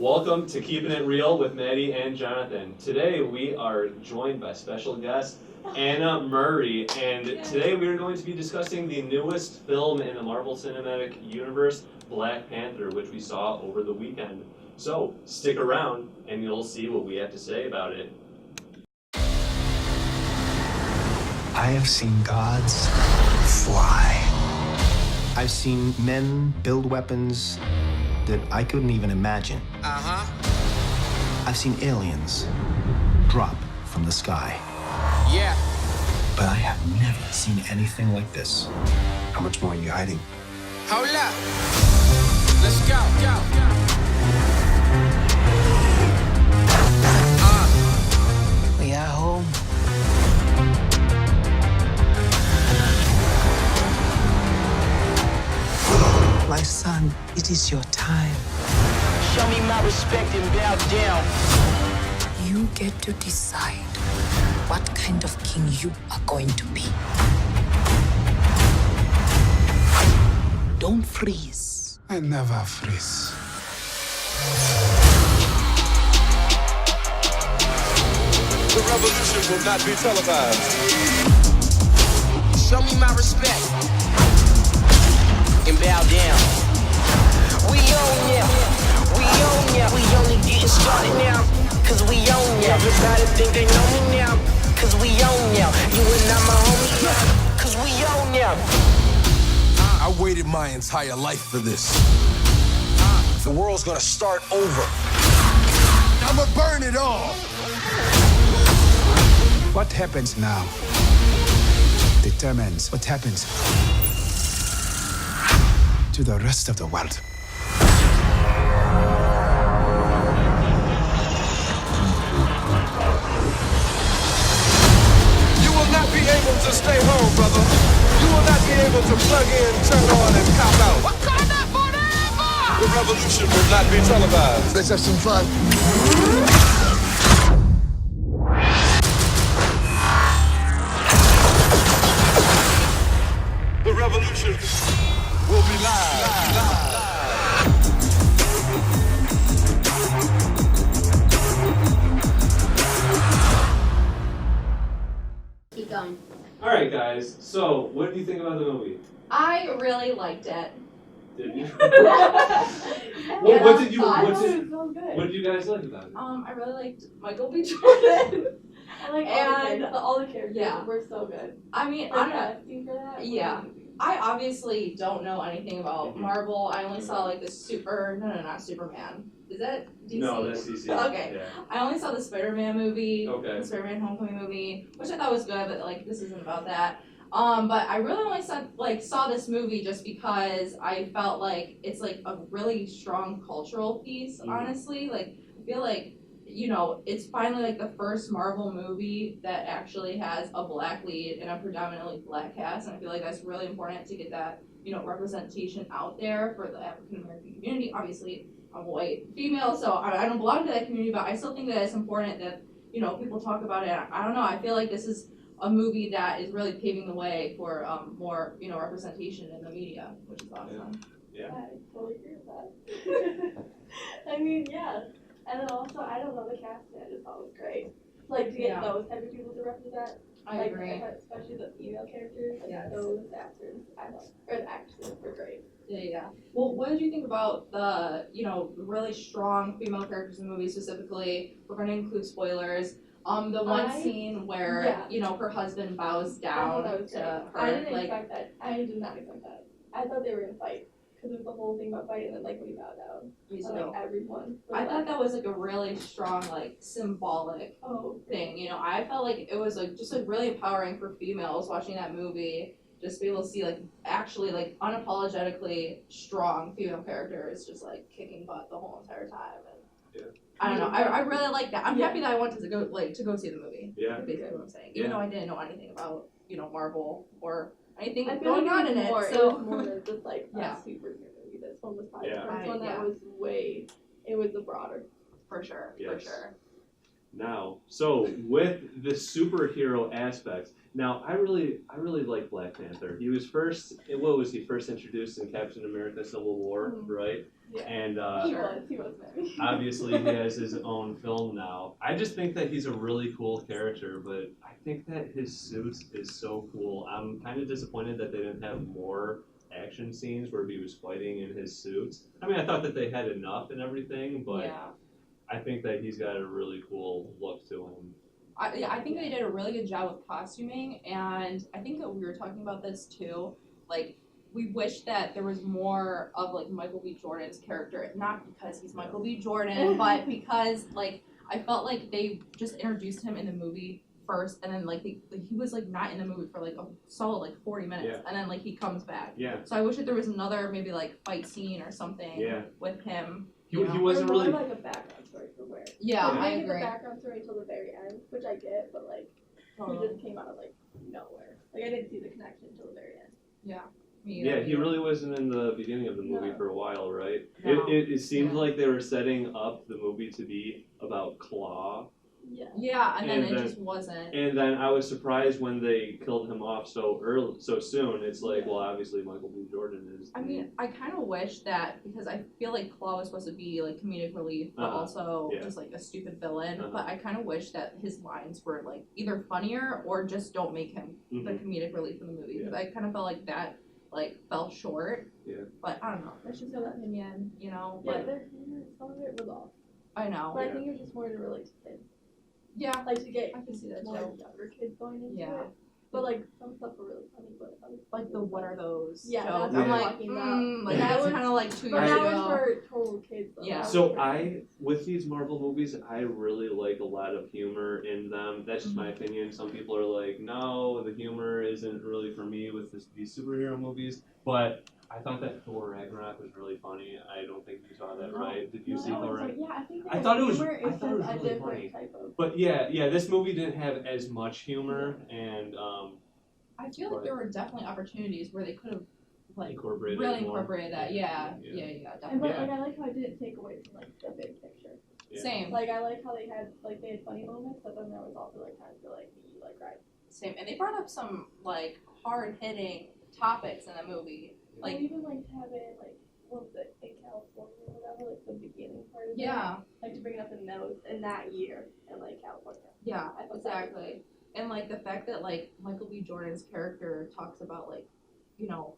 Welcome to Keeping It Real with Maddie and Jonathan. Today we are joined by special guest Anna Murray, and today we are going to be discussing the newest film in the Marvel Cinematic Universe, Black Panther, which we saw over the weekend. So stick around and you'll see what we have to say about it. I have seen gods fly. I've seen men build weapons that I couldn't even imagine. I've seen aliens drop from the sky. Yeah. But I have never seen anything like this. How much more are you hiding? Hold up. Let's go. We are home. My son, it is your time. Show me my respect and bow down. You get to decide what kind of king you are going to be. Don't freeze. I never freeze. The revolution will not be televised. Show me my respect and bow down. We own ya. We own ya. We only getting started now, cause we own ya. Everybody think they know me now, cause we own ya. You and I'm a homie now, cause we own ya. I waited my entire life for this. The world's gonna start over. I'ma burn it all. What happens now determines what happens to the rest of the world. You will not be able to stay home, brother. You will not be able to plug in, turn on, and cop out. Wakanda forever! The revolution will not be televised. Let's have some fun. The revolution will be live. Keep going. Alright guys, so what do you think about the movie? I really liked it. Did you? Yeah, what did you good. what did you guys like about it? I really liked Michael B. Jordan. I like And all the characters yeah. were so good. I mean, I Like don't know. casting for that. Yeah. I obviously don't know anything about Mhm. Marvel. I only saw like the not Superman. Is that DC? No, that's DC. Okay. Yeah. I only saw the Spider-Man movie, Okay. the Spider-Man Homecoming movie, which I thought was good, but like this isn't about that. But I really only saw this movie just because I felt like it's like a really strong cultural piece, Mhm. honestly. Like I feel like, you know, it's finally like the first Marvel movie that actually has a black lead and a predominantly black cast, and I feel like that's really important to get that, you know, representation out there for the African American community. Obviously, I'm a white female, so I don't belong to that community, but I still think that it's important that, you know, people talk about it. I don't know, I feel like this is a movie that is really paving the way for more, you know, representation in the media, which is awesome. Yeah. I totally agree with that. I mean, yeah. And then also, I don't know, the casting I just thought was great. Like, to get Yeah. those type of people to represent. I like, agree. especially the female characters. Like, Yes. those actors, I thought, or the actresses were great. Yeah. Well, what did you think about the, you know, really strong female characters in the movie specifically? We're going to include spoilers. The one scene where, yeah. you know, her husband bows I down thought that was to great. her. I didn't like, expect that. I did not expect that. I thought they were gonna fight. Because it was the whole thing about fighting, and then, like, when he bowed down. me So, too. like, everyone. was I thought like, that was like a really strong, like, symbolic oh, thing. You know, I felt like it was like just like really empowering for females watching that movie. Just to be able to see like actually like unapologetically strong female characters just like kicking butt the whole entire time. And Yeah. I don't know. I really like that. I'm Yeah. happy that I wanted to go see the movie. Yeah. That's basically what I'm saying. Even Yeah. though I didn't know anything about, you know, Marvel or anything I feel going like on in it was it. more, So it was more than just like Yeah. a superhero movie. This one was probably Yeah. the first one that Yeah. was way, it was the broader. for sure, Yes. for sure. Now, so with the superhero aspects, now I really like Black Panther. He was first, what was he first introduced in Captain America: Civil War, right? Yeah. And He was maybe. obviously he has his own film now. I just think that he's a really cool character, but I think that his suit is so cool. I'm kind of disappointed that they didn't have more action scenes where he was fighting in his suit. I mean, I thought that they had enough and everything, but Yeah. I think that he's got a really cool look to him. I think they did a really good job with costuming, and I think that we were talking about this too. Like, we wish that there was more of like Michael B. Jordan's character, not because he's Michael B. Jordan, but because like I felt like they just introduced him in the movie first, and then like he was like not in the movie for like a solid like 40 minutes, and then like he comes back. Yeah. So I wish that there was another maybe like fight scene or something with him. He wasn't or more really. like a background story for where. Yeah, Like, I didn't get agree. the background story until the very end, which I get, but like he just came out of like nowhere. Like I didn't see the connection until the very end. Yeah. Yeah, he really wasn't in the beginning of the movie for a while, right? No. It seemed like they were setting up the movie to be about Claw. Yeah. Yeah, and then And it then- just wasn't. And then I was surprised when they killed him off so soon. It's like, well, obviously Michael B. Jordan is. I mean, I kind of wish that, because I feel like Claw was supposed to be like comedic relief, but also just like a stupid villain. But I kind of wish that his lines were like either funnier or just don't make him the comedic relief in the movie. Because I kind of felt like that like fell short. Yeah. But I don't know. That's just an opinion, you know. Yeah, But their humor, some of it was off. I know. But I think it was just more to relate to kids. Yeah, Like to get I can see that more too. younger kids going into Yeah. it. But like some stuff were really funny, but Like the what are those? Yeah, jokes. that's I'm what I'm like, talking about. like That that's was- kind of like 2 But years that ago. was for total kids though. Yeah. That was So for- with these Marvel movies, I really like a lot of humor in them. That's just my opinion. Some people are like, no, the humor isn't really for me with these superhero movies. But I thought that Thor Ragnarok was really funny. I don't think you saw that, right? Did you see Thor Ragnarok? Yeah, I think I thought it was- humor I is thought it was just a really different funny. type of. But yeah, this movie didn't have as much humor, and I feel like there were definitely opportunities where they could have like incorporated really more. incorporated that. Yeah, Yeah. definitely. And but Yeah. like I like how I didn't take away from like the big picture. Yeah. Same. Like I like how they had funny moments, but then there was also like times where like you like right. Same. And they brought up some like hard hitting topics in the movie. Like Or even like having like what was it in California or whatever, like the beginning part of it. yeah, Like to bring it up in that year in like California. yeah, I thought that was exactly. And like the fact that like Michael B. Jordan's character talks about like, you know,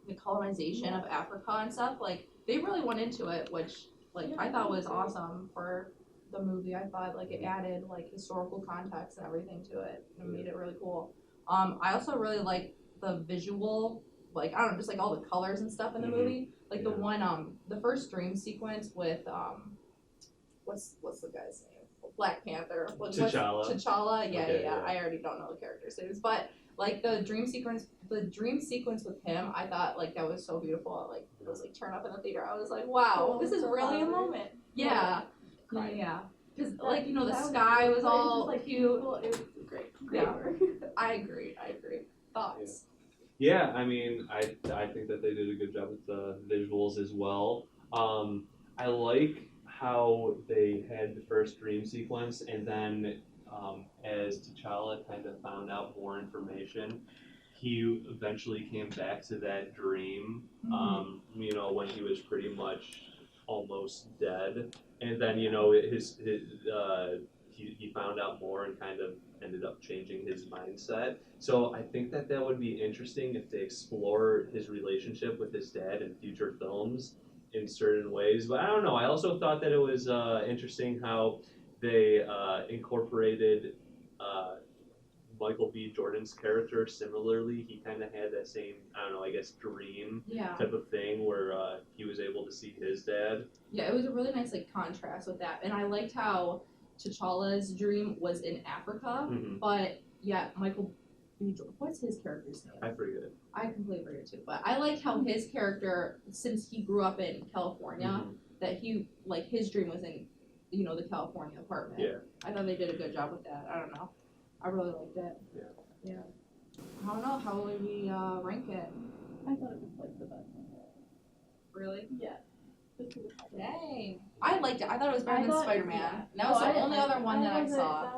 the colonization of Africa and stuff, like they really went into it, which like I thought was awesome for the movie. I thought like it added like historical context and everything to it and made it really cool. I also really like the visual, like I don't know, just like all the colors and stuff in the movie. Like the one the first dream sequence with what's the guy's name? Black Panther. T'Challa. T'Challa. Yeah, Okay, yeah. yeah. I already don't know the character's names, but like the dream sequence with him, I thought like that was so beautiful. Like it was like turn up in the theater. I was like, wow, this is really a moment. Yeah, yeah. Because like you know the sky was all like cute. beautiful. It was great. Yeah. Work. I agree. Thoughts? Yeah, I mean, I think that they did a good job with the visuals as well. I like how they had the first dream sequence, and then as T'Challa kind of found out more information, he eventually came back to that dream. You know, when he was pretty much almost dead, and then you know he found out more and kind of ended up changing his mindset. So I think that would be interesting if they explore his relationship with his dad in future films in certain ways. But I don't know. I also thought that it was interesting how they incorporated Michael B. Jordan's character similarly. He kind of had that same, I don't know, I guess dream Yeah. type of thing where he was able to see his dad. Yeah, it was a really nice like contrast with that, and I liked how T'Challa's dream was in Africa, but yet Michael B. Jordan, what's his character's name? I forget. I completely forget too, but I liked how his character, since he grew up in California, that he like his dream was in, you know, the California apartment. Yeah. I thought they did a good job with that. I don't know, I really liked it. Yeah. I don't know, how would we rank it? I thought it was like the best one. Really? Yeah. Dang. I liked it. I thought it was better than Spider-Man. Yeah. That was the only other one that I saw.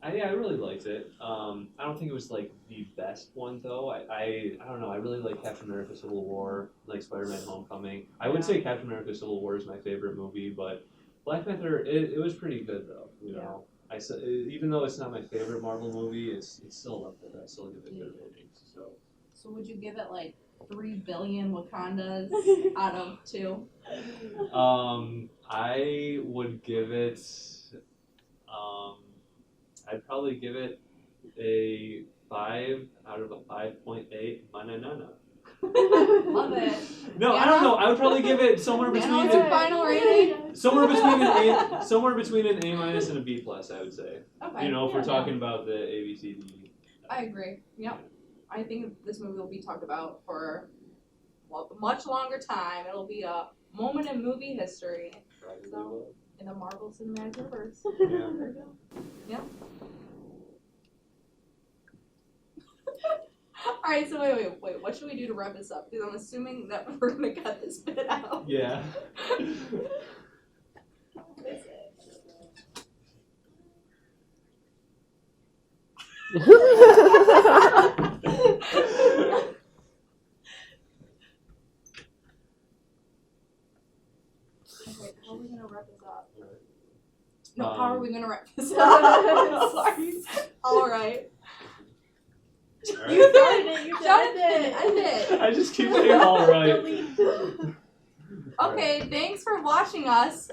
I really liked it. I don't think it was like the best one though. I don't know. I really like Captain America: Civil War, like Spider-Man: Homecoming. I would say Captain America: Civil War is my favorite movie, but Black Panther it was pretty good though. You know, even though it's not my favorite Marvel movie, it's still up there. I still give it good ratings. So would you give it like 3 billion Wakandas out of 2? I would give it. I'd probably give it a 5 out of a 5.8 banana. Love it. No, I don't know. I would probably give it somewhere between What's your final rating? somewhere between an A minus and a B plus. I would say. Okay. You know, if we're talking about the ABCD. I agree. Yep. I think this movie will be talked about for much longer time. It'll be a moment in movie history. So, in the Marvel Cinematic Universe. Yeah. There we go. Yep. Alright, so wait. What should we do to wrap this up? Because I'm assuming that we're gonna cut this bit out. Yeah. Okay, how are we gonna wrap this up? No, how are we gonna wrap this up? Sorry. Alright. You did it! You did it! I did! I just keep saying all right. Okay, thanks for watching us.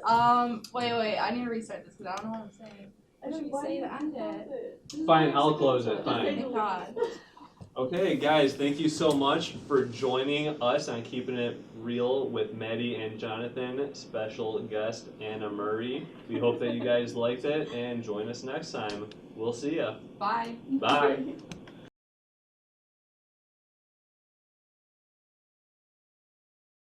Wait, I need to restart this because I don't know what I'm saying. I should say to end it. Fine, I'll close it. Fine. Thank God. Okay, guys, thank you so much for joining us on Keeping It Real with Maddie and Jonathan, special guest Anna Murray. We hope that you guys liked it and join us next time. We'll see ya. Bye. Bye.